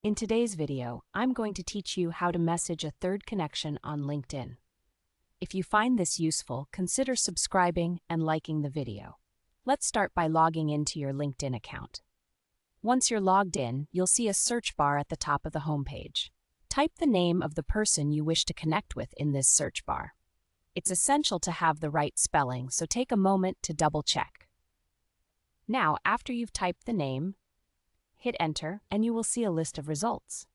In today's video, I'm going to teach you how to message a third connection on LinkedIn. If you find this useful, consider subscribing and liking the video. Let's start by logging into your LinkedIn account. Once you're logged in, you'll see a search bar at the top of the homepage. Type the name of the person you wish to connect with in this search bar. It's essential to have the right spelling, so take a moment to double-check. Now, after you've typed the name, hit Enter, and you will see a list of results.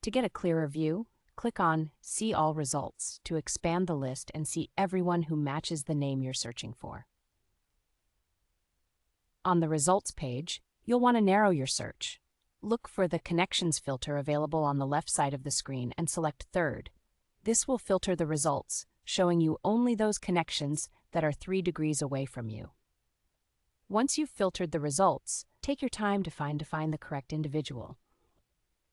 To get a clearer view, click on See All Results to expand the list and see everyone who matches the name you're searching for. On the Results page, you'll want to narrow your search. Look for the Connections filter available on the left side of the screen and select Third. This will filter the results, showing you only those connections that are 3 degrees away from you. Once you've filtered the results, take your time to find the correct individual.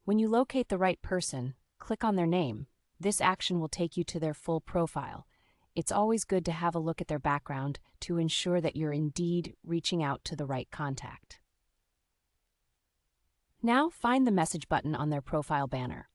When you locate the right person, click on their name. This action will take you to their full profile. It's always good to have a look at their background to ensure that you're indeed reaching out to the right contact. Now find the message button on their profile banner.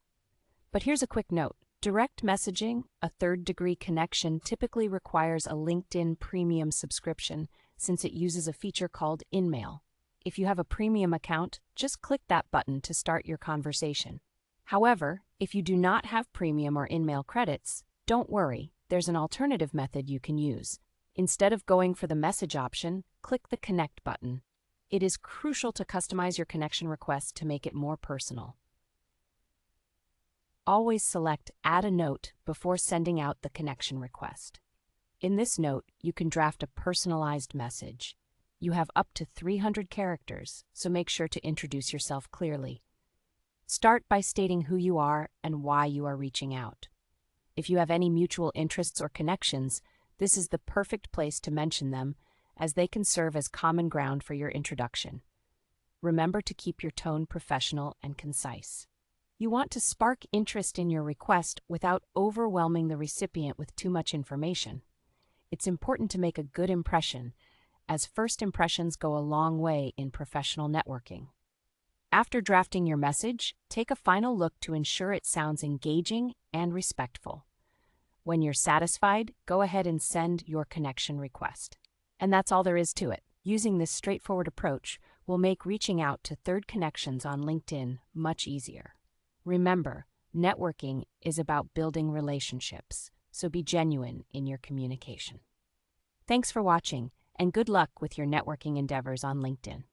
But here's a quick note. Direct messaging, a third-degree connection, typically requires a LinkedIn Premium subscription since it uses a feature called InMail. If you have a premium account, just click that button to start your conversation. However, if you do not have premium or InMail credits, don't worry, there's an alternative method you can use. Instead of going for the message option, click the Connect button. It is crucial to customize your connection request to make it more personal. Always select Add a Note before sending out the connection request. In this note, you can draft a personalized message. You have up to 300 characters, so make sure to introduce yourself clearly. Start by stating who you are and why you are reaching out. If you have any mutual interests or connections, this is the perfect place to mention them, as they can serve as common ground for your introduction. Remember to keep your tone professional and concise. You want to spark interest in your request without overwhelming the recipient with too much information. It's important to make a good impression, as first impressions go a long way in professional networking. After drafting your message, take a final look to ensure it sounds engaging and respectful. When you're satisfied, go ahead and send your connection request. And that's all there is to it. Using this straightforward approach will make reaching out to third connections on LinkedIn much easier. Remember, networking is about building relationships, so be genuine in your communication. Thanks for watching, and good luck with your networking endeavors on LinkedIn.